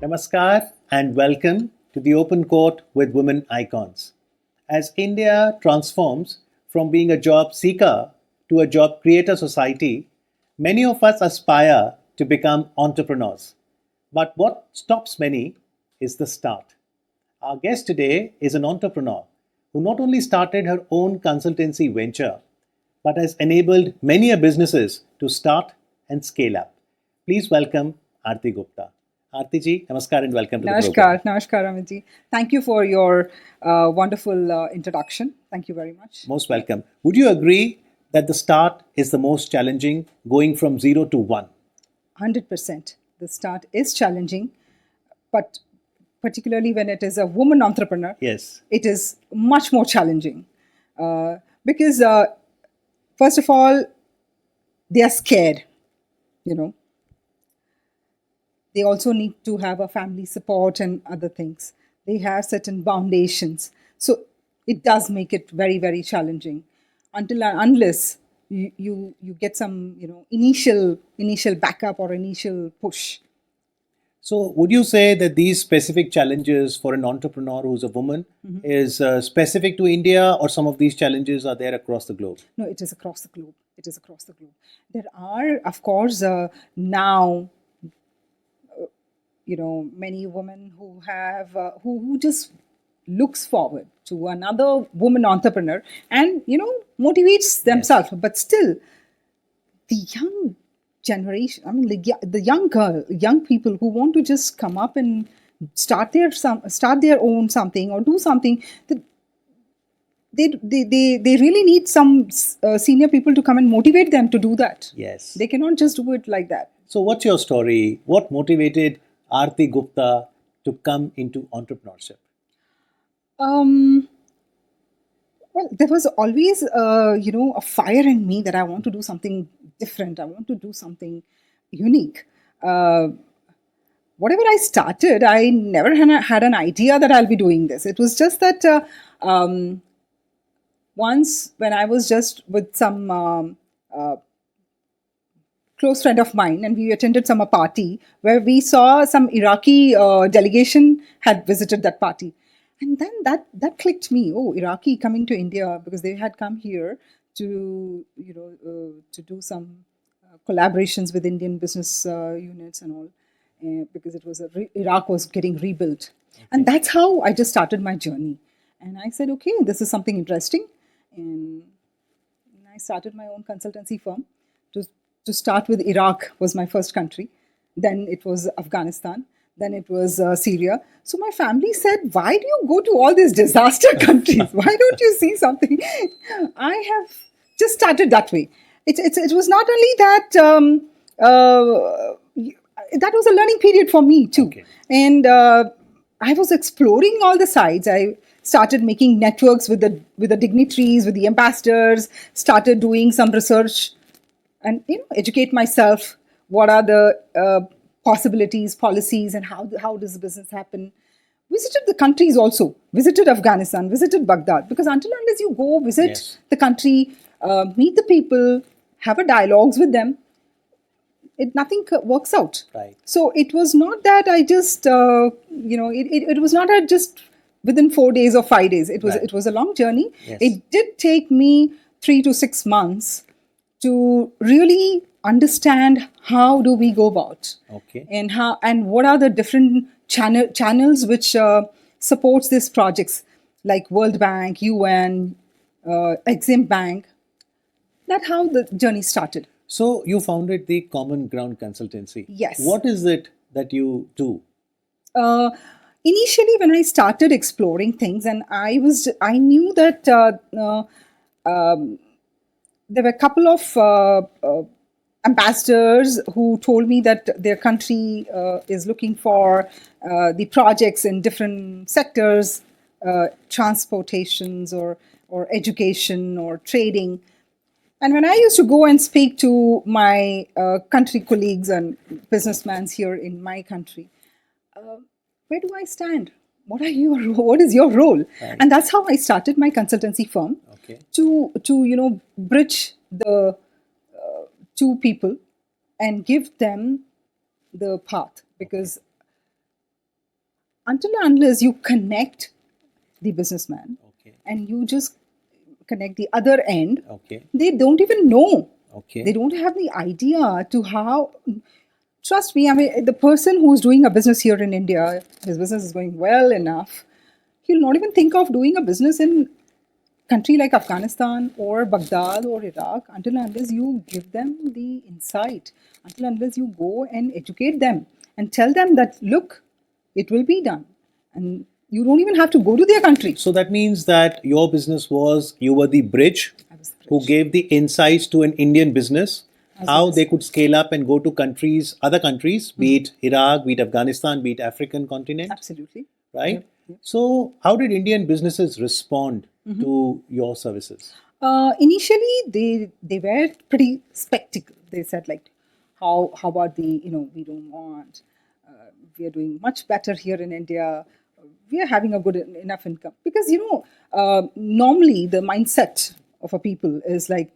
Namaskar and welcome to the Open Court with Women Icons. As India transforms from being a job seeker to a job creator society, many of us aspire to become entrepreneurs. But what stops many is the start. Our guest today is an entrepreneur who not only started her own consultancy venture, but has enabled many businesses to start and scale up. Please welcome Aarti Gupta. Aarti ji, namaskar and welcome to the program. Namaskar, Amit. Thank you for your wonderful introduction. Thank you very much. Most welcome. Would you agree that the start is the most challenging, going from 0 to 1? 100%. The start is challenging, but particularly when it is a woman entrepreneur, Yes. it is much more challenging. Because first of all, they are scared, They also need to have a family support and other things. They have certain foundations. So it does make it very, very challenging unless you get some, initial backup or initial push. So would you say that these specific challenges for an entrepreneur who's a woman is specific to India, or some of these challenges are there across the globe? No, it is across the globe. It is across the globe. There are, of course, now, many women who have who just looks forward to another woman entrepreneur and motivates themselves. Yes. But still, the young generation, the young people who want to just come up and start their own something or do something, they really need some senior people to come and motivate them to do that. Yes. They cannot just do it like that. So what's your story? What motivated Aarti Gupta to come into entrepreneurship? Well, there was always, a fire in me that I want to do something different. I want to do something unique. Whatever I started, I never had an idea that I'll be doing this. It was just that once when I was just with some close friend of mine, and we attended some party where we saw some Iraqi delegation had visited that party. And then that clicked me. Oh, Iraqi coming to India, because they had come here to to do some collaborations with Indian business units and all, because it was Iraq was getting rebuilt. Okay. And that's how I just started my journey. And I said, okay, this is something interesting. And I started my own consultancy firm. To start with, Iraq was my first country. Then it was Afghanistan. Then it was Syria. So my family said, why do you go to all these disaster countries? Why don't you see something? I have just started that way. It was not only that, that was a learning period for me too. Okay. And I was exploring all the sides. I started making networks with the dignitaries, with the ambassadors, started doing some research and educate myself. What are the possibilities, policies, and how does the business happen? Visited the countries also. Visited Afghanistan, visited Baghdad. Because until unless you go visit yes. the country, meet the people, have a dialogues with them, nothing works out. Right. So it was not that I just, it was not that just within 4 days or 5 days. It was a long journey. Yes. It did take me 3 to 6 months to really understand how do we go about, okay, and what are the different channels which supports these projects, like World Bank, UN, Exim Bank. That's how the journey started. So you founded the Common Ground Consultancy. Yes. What is it that you do? Initially, when I started exploring things, and I knew that there were a couple of ambassadors who told me that their country is looking for the projects in different sectors, transportations or education or trading. And when I used to go and speak to my country colleagues and businessmen here in my country, where do I stand? What is your role? Right. And that's how I started my consultancy firm. Okay. To bridge the two people and give them the path, because until and unless you connect the businessman Okay. and you just connect the other end, Okay. they don't even know. Okay. They don't have the idea to how. Trust me, I mean, the person who's doing a business here in India, his business is going well enough, he'll not even think of doing a business in country like Afghanistan or Baghdad or Iraq until and unless you give them the insight, until and unless you go and educate them and tell them that, look, it will be done. And you don't even have to go to their country. So that means that your business was, you were the bridge I was the who bridge. gave the insights to an Indian business, As how well they as- could scale up and go to countries, other countries, be it Iraq, be it Afghanistan, be it African continent, Absolutely. right? Yep, yep. So how did Indian businesses respond to your services? Initially, they were pretty skeptical. They said like, how about the we don't want. We are doing much better here in India. We are having a good enough income because normally the mindset of a people is like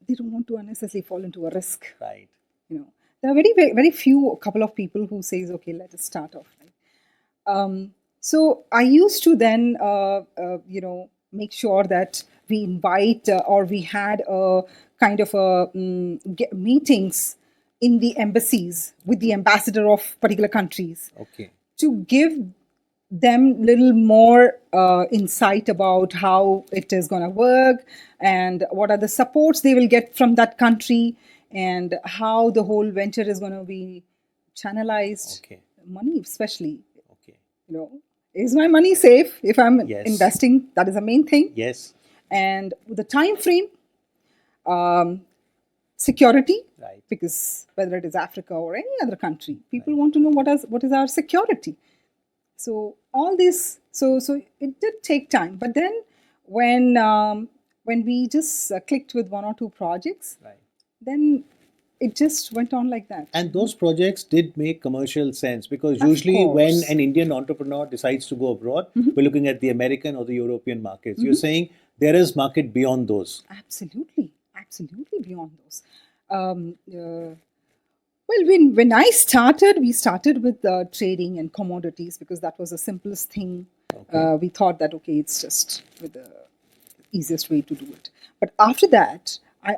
they don't want to unnecessarily fall into a risk. Right. There are very few couple of people who says, okay, let us start off. Right? So I used to then, make sure that we invite or we had a kind of meetings in the embassies with the ambassador of particular countries Okay. to give them little more insight about how it is going to work and what are the supports they will get from that country and how the whole venture is going to be channelized. Okay. Money especially, Okay. is my money safe if I'm Yes. investing? That is the main thing. Yes. And the time frame, security, Right. because whether it is Africa or any other country, people want to know what is our security. So all this, so it did take time, but then when we just clicked with one or two projects, Right. then it just went on like that. And those projects did make commercial sense because Of usually when course. an Indian entrepreneur decides to go abroad, we're looking at the American or the European markets. You're saying there is market beyond those. Absolutely beyond those. Well, when I started, we started with trading and commodities because that was the simplest thing. Okay. We thought that, okay, it's just with the easiest way to do it. But after that, I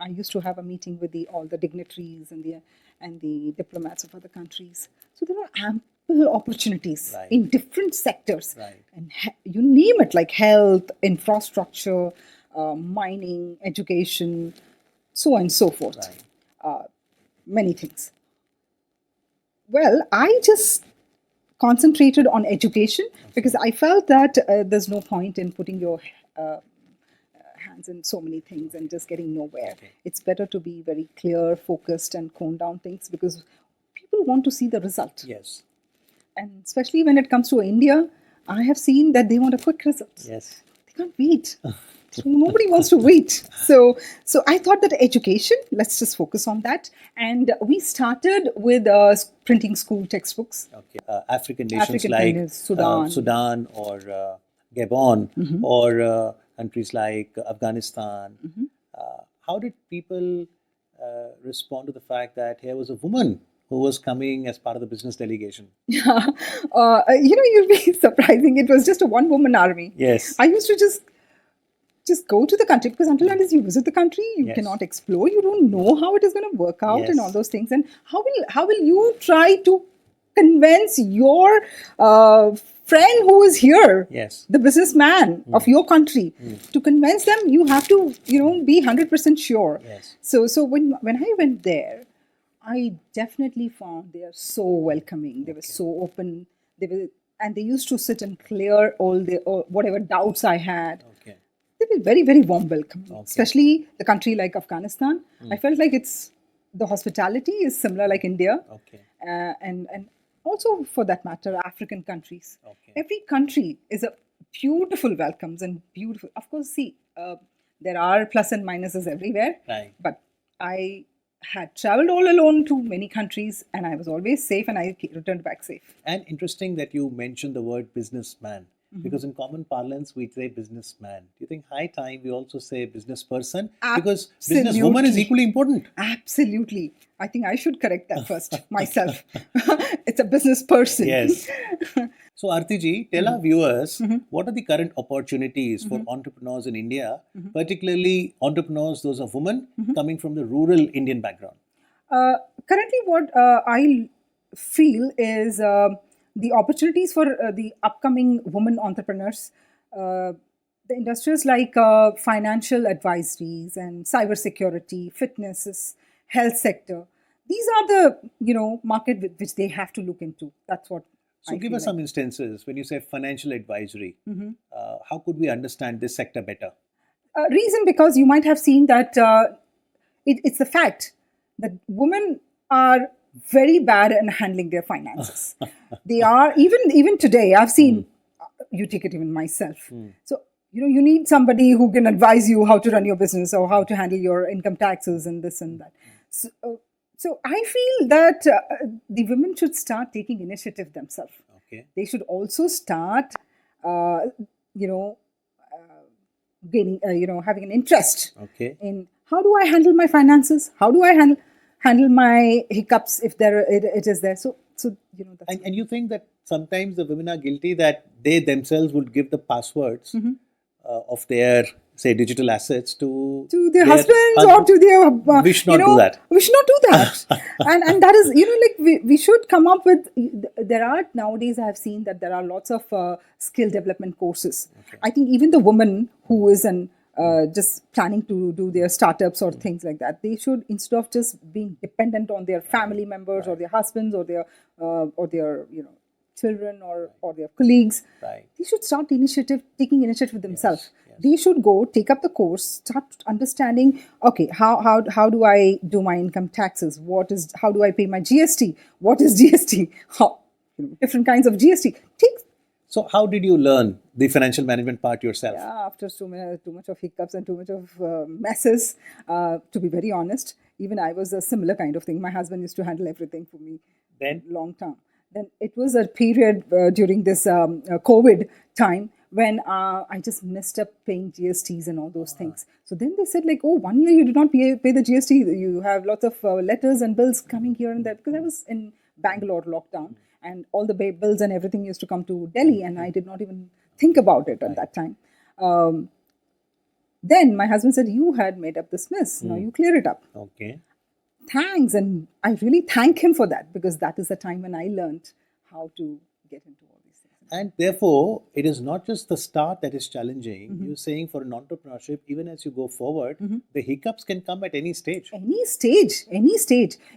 used to have a meeting with all the dignitaries and the diplomats of other countries. So there were ample opportunities Right. in different sectors, Right. and you name it, like health, infrastructure, mining, education, so on and so forth. Right. Many things. Well, I just concentrated on education because I felt that there's no point in putting your hands in so many things and just getting nowhere. Okay. It's better to be very clear, focused, and cone down things because people want to see the result. Yes. And especially when it comes to India, I have seen that they want a quick result. Yes. They can't wait. So nobody wants to wait. So I thought that education, let's just focus on that. And we started with printing school textbooks. Okay. African nations African like countries, Sudan. Sudan or Gabon or countries like Afghanistan. How did people respond to the fact that here was a woman who was coming as part of the business delegation? Yeah. You'll be surprising. It was just a one-woman army. Yes. I used to just go to the country because until unless you visit the country, you Yes. cannot explore. You don't know how it is going to work out and Yes. all those things. And how will you try to convince your friend who is here, Yes. the businessman of your country, to convince them? You have to, be 100% sure. Yes. So when I went there, I definitely found they are so welcoming. They were so open. And they used to sit and clear all whatever doubts I had. Okay. They were very, very warm welcome, especially the country like Afghanistan. I felt like the hospitality is similar like India, Okay. and also for that matter, African countries. Okay. Every country is a beautiful welcomes and beautiful. Of course, see, there are plus and minuses everywhere, Right. but I had traveled all alone to many countries, and I was always safe, and I returned back safe. And interesting that you mentioned the word businessman. because in common parlance we say businessman. Do you think high time we also say business person? Because businesswoman is Absolutely. equally important. Absolutely. I think I should correct that first myself. It's a business person. Yes. So, Aarti ji, tell our viewers what are the current opportunities for entrepreneurs in India, particularly entrepreneurs, those of women coming from the rural Indian background. Currently, what I feel is the opportunities for the upcoming women entrepreneurs. The industries like financial advisories and cybersecurity, fitnesses, health sector. These are the market with which they have to look into. That's what. So, give us some instances when you say financial advisory. How could we understand this sector better? Reason because you might have seen that it's the fact that women are very bad in handling their finances. They are even today. I've seen. You take it even myself. So you need somebody who can advise you how to run your business or how to handle your income taxes and this and that. So I feel that the women should start taking initiative themselves. Okay. They should also start, gaining, having an interest in how do I handle my finances? How do I handle my hiccups if it is there? So that's and you think that sometimes the women are guilty that they themselves would give the passwords of their, say, digital assets to their husbands or to their we should not do that. We should not do that. and that is like we should come up with. There are nowadays I have seen that there are lots of skill development courses. I think even the woman who is just planning to do their startups or things like that, they should, instead of just being dependent on their family members or their husbands or their children or their colleagues, they should start taking initiative themselves. Yes. They should go take up the course, start understanding. Okay, how do I do my income taxes? How do I pay my GST? What is GST? Different kinds of GST. So, how did you learn the financial management part yourself? Yeah, after too much of hiccups and too much of messes, to be very honest, even I was a similar kind of thing. My husband used to handle everything for me. Then? Long time. Then it was a period during this COVID time when I just messed up paying GSTs and all those things. So then they said like, 1 year you did not pay the GST. You have lots of letters and bills coming here and there, because I was in Bangalore lockdown. And all the bills and everything used to come to Delhi, and I did not even think about it at that time. Then my husband said, you had made up this mess. Now you clear it up. Okay. Thanks. And I really thank him for that, because that is the time when I learned how to get into all these things. And therefore, it is not just the start that is challenging. You're saying for an entrepreneurship, even as you go forward, the hiccups can come at any stage. Any stage.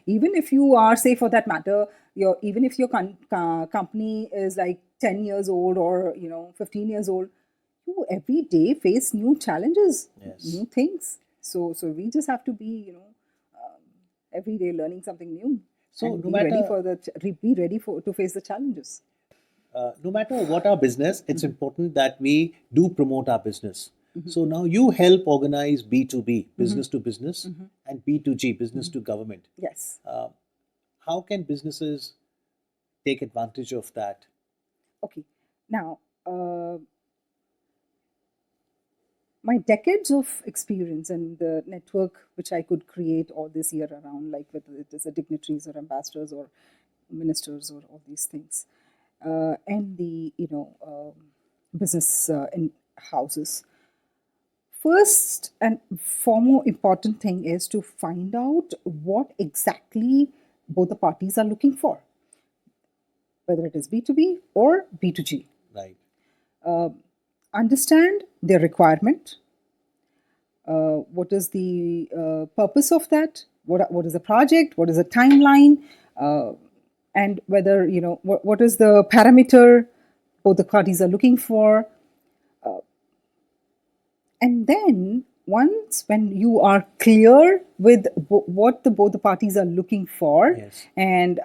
Even if you are, say for that matter, even if your company is like 10 years old or 15 years old, you every day face new challenges, new things. So we just have to be every day learning something new. So be ready to face the challenges. No matter what our business, it's important that we do promote our business. So now you help organize B2B, business to business, and B2G, business to government. Yes. How can businesses take advantage of that? Okay. Now, my decades of experience and the network which I could create all this year around, like whether it is dignitaries or ambassadors or ministers or all these things, and the business in houses. First and foremost important thing is to find out what exactly both the parties are looking for, whether it is B2B or B2G. Right. Understand their requirement. What is the purpose of that? What is the project? What is the timeline? And whether, what is the parameter both the parties are looking for. And then when you are clear with what both the parties are looking for, and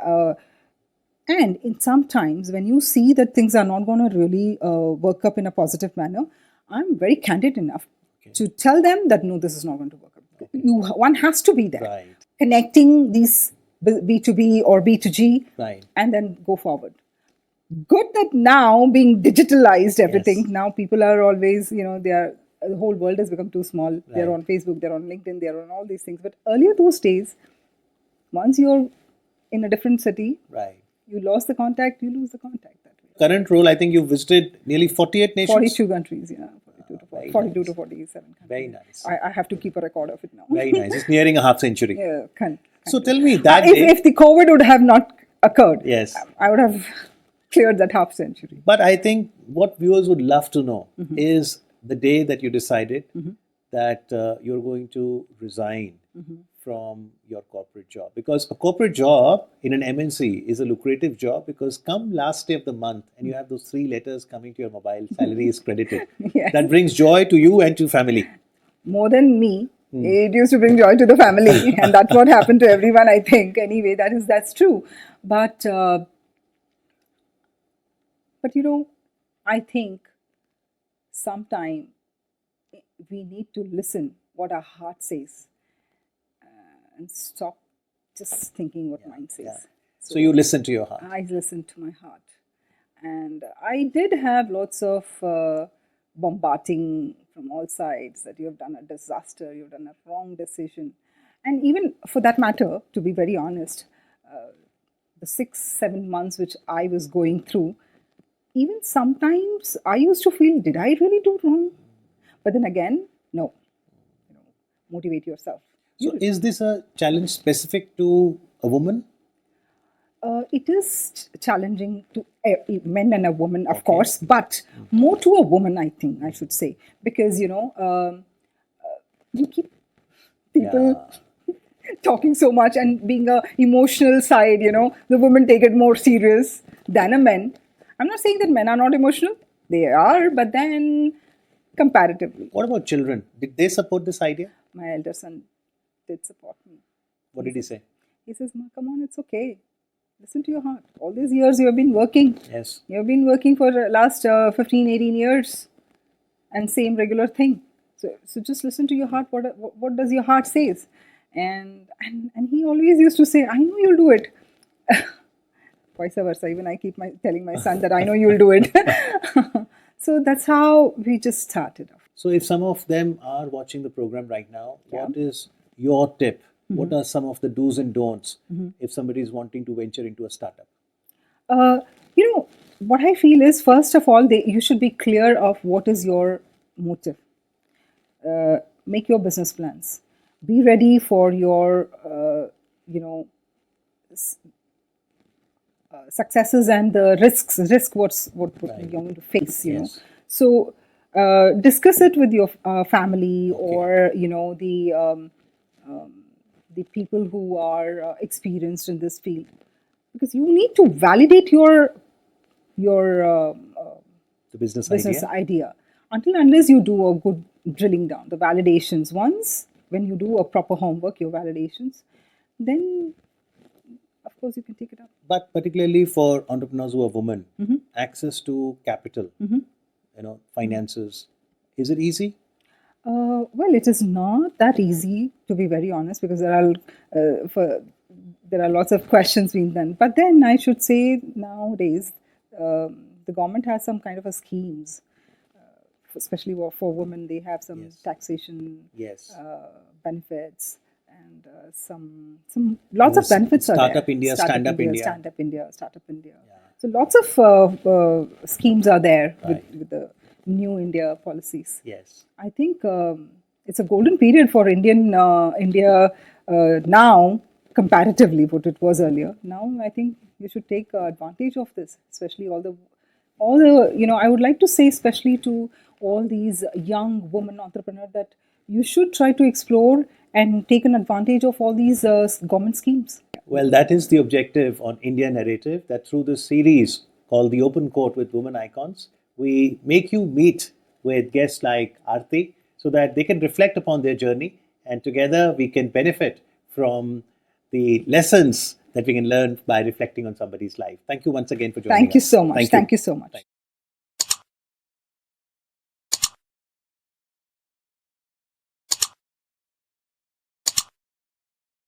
in sometimes when you see that things are not going to really work up in a positive manner, I'm very candid enough to tell them that no, this is not going to work up. One has to be there, connecting these B2B or B2G, and then go forward. good that now being digitalized everything, Yes. now people are always, the whole world has become too small. They're Right. on Facebook, they're on LinkedIn, they're on all these things. But earlier those days, once you're in a different city, Right. you lost the contact, you lose the contact that way. Current role, I think you visited nearly 48 nations. 42 countries, 42 nice. to 47 countries. Very nice. I have to keep a record of it now. Very nice. It's nearing a half century. Yeah, So tell me that day. if the COVID would have not occurred, Yes. I would have cleared that half century. But I think what viewers would love to know is the day that you decided that you're going to resign from your corporate job. Because a corporate job in an MNC is a lucrative job, because come last day of the month and you have those 3 letters coming to your mobile, salary is credited. Yes. That brings joy to you and to family. More than me, it used to bring joy to the family, and that's what happened to everyone, I think. Anyway, that's true. But I think sometime we need to listen what our heart says and stop just thinking what mind says. Yeah. So you listen to your heart. I listened to my heart, and I did have lots of bombarding from all sides that you have done a disaster, you've done a wrong decision, and even for that matter, to be very honest, the 6-7 months which I was going through, even sometimes I used to feel, did I really do wrong? But then again, no. Motivate yourself. So is this a challenge specific to a woman? It is challenging to men and a woman, of course, but more to a woman, I think, I should say. Because, you keep people talking so much, and being a emotional side, the women take it more serious than a men. I'm not saying that men are not emotional. They are, but then comparatively. What about children? Did they support this idea? My elder son did support me. What did he say? He says, Ma, come on, it's okay. Listen to your heart. All these years you have been working. Yes. You have been working for the last 15, 18 years, and same regular thing. So just listen to your heart. What does your heart says? And he always used to say, I know you'll do it. Vice versa. Even I keep telling my son that I know you'll do it. So that's how we just started off. So if some of them are watching the program right now, what is your tip? What are some of the do's and don'ts if somebody is wanting to venture into a startup? What I feel is, first of all, you should be clear of what is your motive. Make your business plans. Be ready for your, successes and the risks. What you're going to face. You know. So discuss it with your family or the people who are experienced in this field, because you need to validate your The business idea. Unless you do a good drilling down the validations. Once when you do a proper homework, your validations, then of course you can take it up. But particularly for entrepreneurs who are women, access to capital, finances, is it easy? Well, it is not that easy, to be very honest, because there are lots of questions being done. But then I should say nowadays the government has some kind of a schemes, especially for women. They have some taxation benefits, and some lots of benefits are there. Startup India, Stand Up India. Startup India. So lots of schemes are there with the New India policies. Yes. I think it's a golden period for India now, comparatively what it was earlier. Now I think you should take advantage of this, especially all the I would like to say, especially to all these young women entrepreneurs, that you should try to explore and take an advantage of all these government schemes. Well, that is the objective on India Narrative, that through this series called The Open Court with Women Icons, we make you meet with guests like Aarti so that they can reflect upon their journey, and together we can benefit from the lessons that we can learn by reflecting on somebody's life. Thank you once again for joining us. Thank you so much. Thank you so much.